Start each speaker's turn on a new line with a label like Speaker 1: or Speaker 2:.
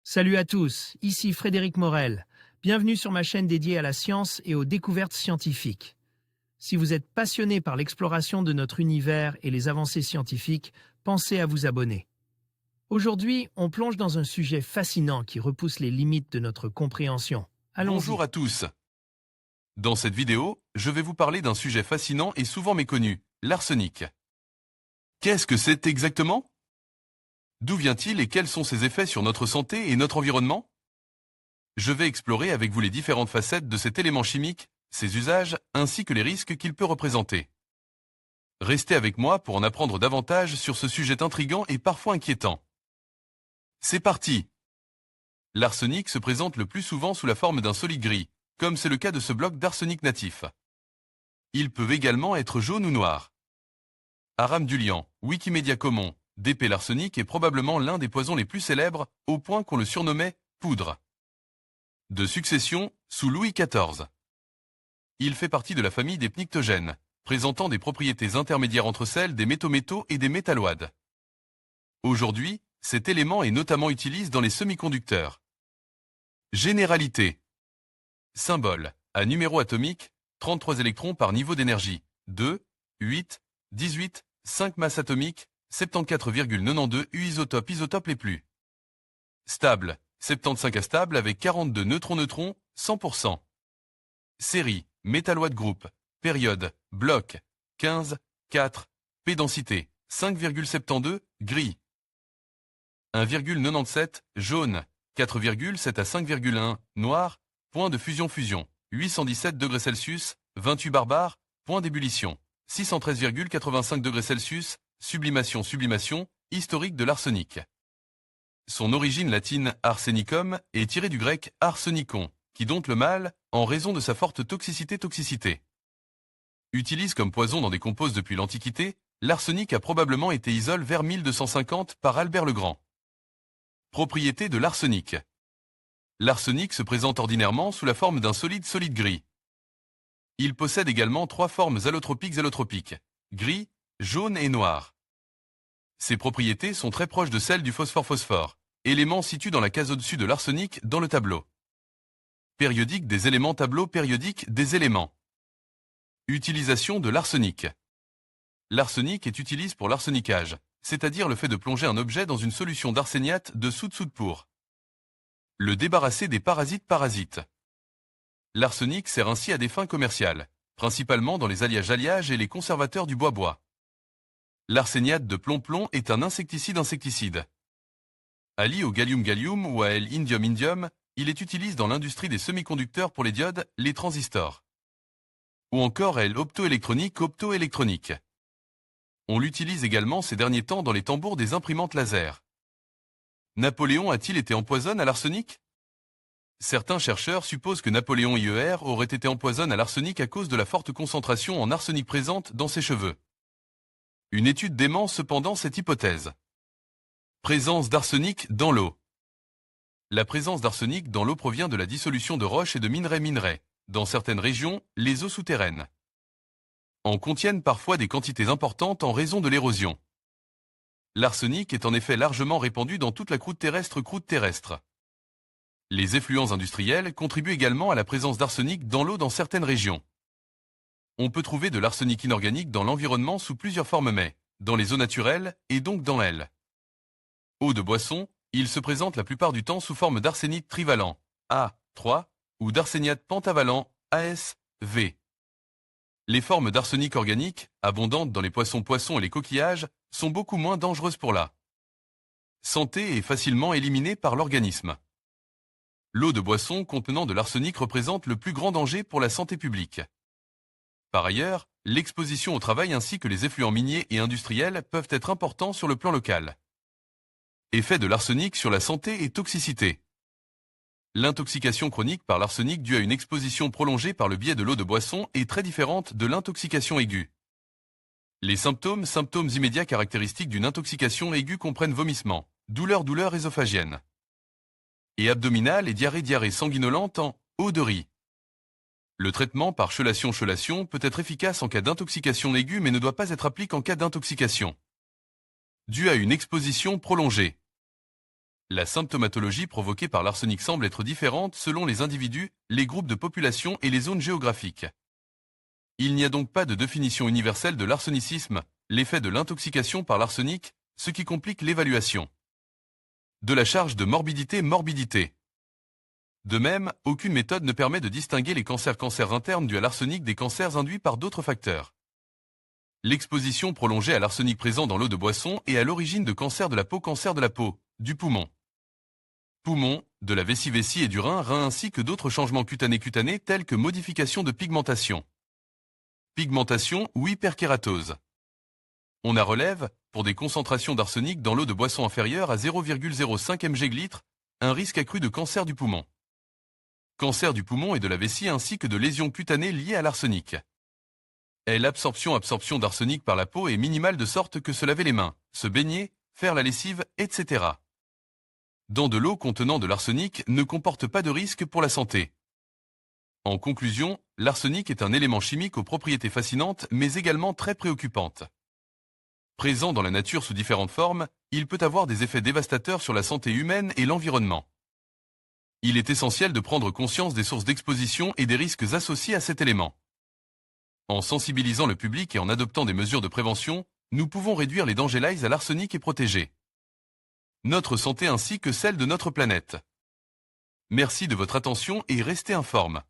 Speaker 1: Salut à tous, ici Frédéric Morel. Bienvenue sur ma chaîne dédiée à la science et aux découvertes scientifiques. Si vous êtes passionné par l'exploration de notre univers et les avancées scientifiques, pensez à vous abonner. Aujourd'hui, on plonge dans un sujet fascinant qui repousse les limites de notre compréhension.
Speaker 2: Bonjour
Speaker 1: Allons-y.
Speaker 2: à tous. Dans cette vidéo, je vais vous parler d'un sujet fascinant et souvent méconnu, l'arsenic. Qu'est-ce que c'est exactement? D'où vient-il et quels sont ses effets sur notre santé et notre environnement? Je vais explorer avec vous les différentes facettes de cet élément chimique, ses usages, ainsi que les risques qu'il peut représenter. Restez avec moi pour en apprendre davantage sur ce sujet intrigant et parfois inquiétant. C'est parti! L'arsenic se présente le plus souvent sous la forme d'un solide gris, comme c'est le cas de ce bloc d'arsenic natif. Il peut également être jaune ou noir. Aram Dulian, Wikimedia Commons, DP l'arsenic est probablement l'un des poisons les plus célèbres, au point qu'on le surnommait « poudre ». De succession, sous Louis XIV. Il fait partie de la famille des pnictogènes, présentant des propriétés intermédiaires entre celles des métaux-métaux et des métalloïdes. Aujourd'hui, cet élément est notamment utilisé dans les semi-conducteurs. Généralité. Symbole. À numéro atomique, 33 électrons par niveau d'énergie. 2, 8, 18, 5 masses atomiques, 74,92 U isotope les plus. Stable. 75 astable avec 42 neutrons-neutrons, 100%. Série. Métalloïde groupe. Période. Bloc. 15, 4. P densité. 5,72. Gris. 1,97. Jaune. 4,7 à 5,1. Noir. Point de fusion-fusion. 817 degrés Celsius. 28 bar. Point d'ébullition. 613,85 degrés Celsius. Sublimation. Historique de l'arsenic. Son origine latine arsenicum est tirée du grec arsenikon, qui dompte le mal en raison de sa forte toxicité. Utilise comme poison dans des composes depuis l'Antiquité, l'arsenic a probablement été isolé vers 1250 par Albert le Grand. Propriété de l'arsenic. L'arsenic se présente ordinairement sous la forme d'un solide gris. Il possède également trois formes allotropiques, gris, jaune et noir. Ses propriétés sont très proches de celles du phosphore, élément situé dans la case au-dessus de l'arsenic dans le tableau. Périodique des éléments, tableau périodique des éléments. Utilisation de l'arsenic. L'arsenic est utilisé pour l'arsenicage, c'est-à-dire le fait de plonger un objet dans une solution d'arseniate de soude pour le débarrasser des parasites. L'arsenic sert ainsi à des fins commerciales, principalement dans les alliages et les conservateurs du bois. L'arseniate de plomb est un insecticide. Allié au gallium ou à l'indium, il est utilisé dans l'industrie des semi-conducteurs pour les diodes, les transistors. Ou encore à optoélectronique. On l'utilise également ces derniers temps dans les tambours des imprimantes laser. Napoléon a-t-il été empoisonné à l'arsenic? Certains chercheurs supposent que Napoléon IER aurait été empoisonné à l'arsenic à cause de la forte concentration en arsenic présente dans ses cheveux. Une étude dément cependant cette hypothèse. Présence d'arsenic dans l'eau. La présence d'arsenic dans l'eau provient de la dissolution de roches et de minerais, dans certaines régions, les eaux souterraines. En contiennent parfois des quantités importantes en raison de l'érosion. L'arsenic est en effet largement répandu dans toute la croûte terrestre. Les effluents industriels contribuent également à la présence d'arsenic dans l'eau dans certaines régions. On peut trouver de l'arsenic inorganique dans l'environnement sous plusieurs formes mais, dans les eaux naturelles et donc dans elles. Eau de boisson, il se présente la plupart du temps sous forme d'arsénite trivalent, A3, ou d'arseniate pentavalent, AsV. Les formes d'arsenic organique, abondantes dans les poissons et les coquillages, sont beaucoup moins dangereuses pour la santé et facilement éliminées par l'organisme. L'eau de boisson contenant de l'arsenic représente le plus grand danger pour la santé publique. Par ailleurs, l'exposition au travail ainsi que les effluents miniers et industriels peuvent être importants sur le plan local. Effet de l'arsenic sur la santé et toxicité. L'intoxication chronique par l'arsenic due à une exposition prolongée par le biais de l'eau de boisson est très différente de l'intoxication aiguë. Les symptômes immédiats caractéristiques d'une intoxication aiguë comprennent vomissement, douleur ésophagienne et abdominale et diarrhée sanguinolente en eau de riz. Le traitement par chelation peut être efficace en cas d'intoxication aiguë mais ne doit pas être appliqué en cas d'intoxication due à une exposition prolongée. La symptomatologie provoquée par l'arsenic semble être différente selon les individus, les groupes de population et les zones géographiques. Il n'y a donc pas de définition universelle de l'arsenicisme, l'effet de l'intoxication par l'arsenic, ce qui complique l'évaluation. De la charge de morbidité. De même, aucune méthode ne permet de distinguer les cancers internes dus à l'arsenic des cancers induits par d'autres facteurs. L'exposition prolongée à l'arsenic présent dans l'eau de boisson est à l'origine de cancers de la peau, du poumon, de la vessie et du rein ainsi que d'autres changements cutanés tels que modification de pigmentation ou hyperkératose. On a relève, pour des concentrations d'arsenic dans l'eau de boisson inférieures à 0,05 mg/litre, un risque accru de cancer du poumon et de la vessie ainsi que de lésions cutanées liées à l'arsenic. L'absorption d'arsenic par la peau est minimale de sorte que se laver les mains, se baigner, faire la lessive, etc. Dans de l'eau contenant de l'arsenic ne comporte pas de risque pour la santé. En conclusion, l'arsenic est un élément chimique aux propriétés fascinantes mais également très préoccupantes. Présent dans la nature sous différentes formes, il peut avoir des effets dévastateurs sur la santé humaine et l'environnement. Il est essentiel de prendre conscience des sources d'exposition et des risques associés à cet élément. En sensibilisant le public et en adoptant des mesures de prévention, nous pouvons réduire les dangers liés à l'arsenic et protéger notre santé ainsi que celle de notre planète. Merci de votre attention et restez informes.